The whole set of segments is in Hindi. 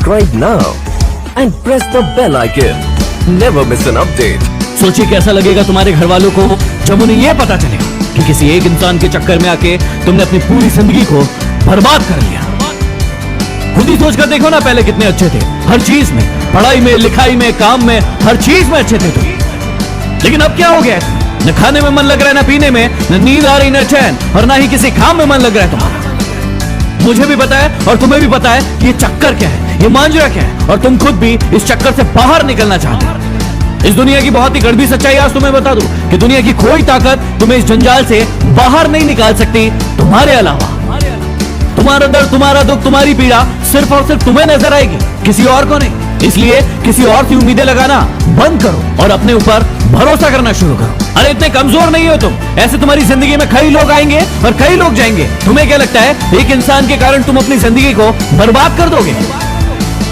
subscribe now and press the bell icon. Never miss an update. सोचिए कैसा लगेगा तुम्हारे घर वालों को जब उन्हें यह पता चलेगा कि किसी एक इंसान के चक्कर में आके तुमने अपनी पूरी जिंदगी को बर्बाद कर लिया। खुद ही सोच कर देखो ना, पहले कितने अच्छे थे हर चीज में, पढ़ाई में, लिखाई में, काम में, हर चीज में अच्छे थे तुम। लेकिन अब क्या हो गया? न खाने में मन लग रहा है, न पीने में, न नींद आ रही, न चैन, और ना ही किसी काम में मन लग रहा है तुम्हारा। मुझे भी पता है और तुम्हें भी पता है कि ये चक्कर क्या है, ये मांजरा क्या है, और तुम खुद भी इस चक्कर से बाहर निकलना चाहते हो। इस दुनिया की बहुत ही कड़वी सच्चाई आज तुम्हें बता दूं कि दुनिया की कोई ताकत तुम्हें इस जंजाल से बाहर नहीं निकाल सकती तुम्हारे अलावा। तुम्हारा दर्द, तुम्हारा दुख, तुम्हारी पीड़ा सिर्फ और सिर्फ तुम्हें नजर आएगी, किसी और को नहीं। इसलिए किसी और की उम्मीदें लगाना बंद करो और अपने ऊपर भरोसा करना शुरू करो। अरे इतने कमजोर नहीं हो तुम, ऐसे तुम्हारी जिंदगी में कई लोग आएंगे और कई लोग जाएंगे। तुम्हें क्या लगता है एक इंसान के कारण तुम अपनी जिंदगी को बर्बाद कर दोगे?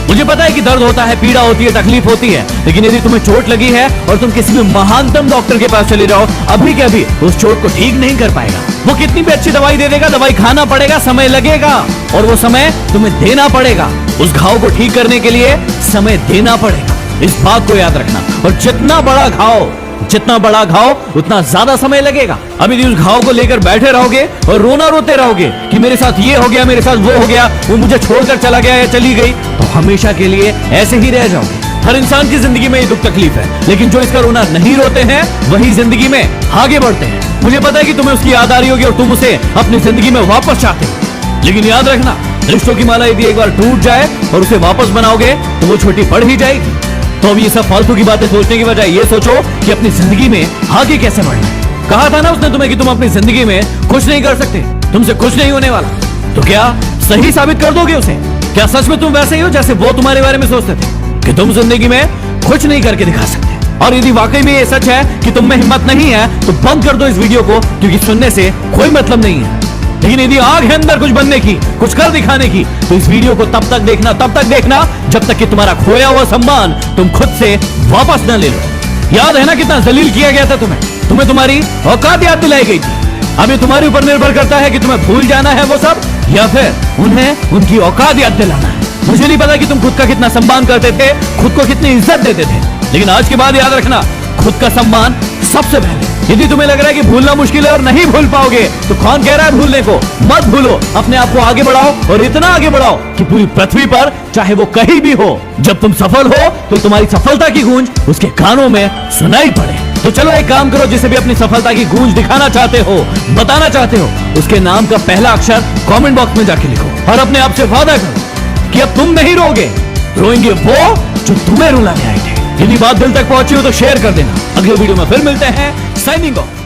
मुझे पता है कि दर्द होता है, पीड़ा होती है, तकलीफ होती है, लेकिन यदि तुम्हें चोट लगी है और तुम किसी भी महानतम डॉक्टर के पास चले जाओ, अभी के अभी उस चोट को ठीक नहीं कर पाएगा। वो कितनी भी अच्छी दवाई दे देगा, दवाई खाना पड़ेगा, समय लगेगा, और वो समय तुम्हें देना पड़ेगा। उस घाव को ठीक करने के लिए समय देना पड़ेगा, इस बात को याद रखना। और जितना बड़ा घाव उतना ज्यादा समय लगेगा। अभी उस घाव को लेकर बैठे रहोगे और रोना रोते रहोगे कि मेरे साथ ये हो गया, मेरे साथ वो हो गया, वो मुझे छोड़कर चला गया या चली गई, तो हमेशा के लिए ऐसे ही रह जाओगे। हर इंसान की जिंदगी में ये दुख तकलीफ है, लेकिन जो इसका रोना नहीं रोते हैं वही जिंदगी में आगे बढ़ते हैं। मुझे पता है कि तुम्हें उसकी याद आ रही होगी और तुम उसे अपनी जिंदगी में वापस चाहते हो, लेकिन याद रखना, रिश्तों की माला यदि एक बार टूट जाए और उसे वापस बनाओगे तो वो छोटी पड़ ही जाएगी। तो अब ये सब फालतू की बातें सोचने की बजाय ये सोचो कि अपनी जिंदगी में आगे कैसे बढ़ना है। कहा था ना उसने तुम्हें कि तुम अपनी जिंदगी में कुछ नहीं कर सकते, तुमसे कुछ नहीं होने वाला। तो क्या सही साबित कर दोगे उसे? क्या सच में तुम वैसे ही हो जैसे वो तुम्हारे बारे में सोचते थे कि तुम जिंदगी में कुछ नहीं करके दिखा सकते? और यदि वाकई में ये सच है कि तुम में हिम्मत नहीं है तो बंद कर दो इस वीडियो को, क्योंकि सुनने से कोई मतलब नहीं है। लेकिन यदि आग है अंदर कुछ बनने की, कुछ कर दिखाने की, तो इस वीडियो को तब तक देखना जब तक कि तुम्हारा खोया हुआ सम्मान तुम खुद से वापस न ले लो। याद है ना कितना जलील किया गया था तुम्हें तुम्हारी औकात याद दिलाई गई थी। अब ये तुम्हारे ऊपर निर्भर करता है कि तुम्हें भूल जाना है वो सब या फिर उन्हें उनकी औकात याद दिलाना है। मुझे नहीं पता कि तुम खुद का कितना सम्मान करते थे, खुद को कितनी इज्जत देते थे, लेकिन आज के बाद याद रखना, खुद का सम्मान सबसे पहले। यदि तुम्हें लग रहा है कि भूलना मुश्किल है और नहीं भूल पाओगे, तो कौन कह रहा है भूलने को? मत भूलो, अपने आप को आगे बढ़ाओ और इतना आगे बढ़ाओ कि पूरी पृथ्वी पर चाहे वो कहीं भी हो, जब तुम सफल हो तो तुम्हारी सफलता की गूंज उसके कानों में सुनाई पड़े। तो चलो एक काम करो, जिसे भी अपनी सफलता की गूंज दिखाना चाहते हो, बताना चाहते हो, उसके नाम का पहला अक्षर कमेंट बॉक्स में जाके लिखो और अपने आप से वादा करो कि अब तुम नहीं रोगे, रोएंगे वो जो तुम्हें रुलाने आए थे। यदि बात दिल तक पहुंची हो तो शेयर कर देना। अगले वीडियो में फिर मिलते हैं। Signing off.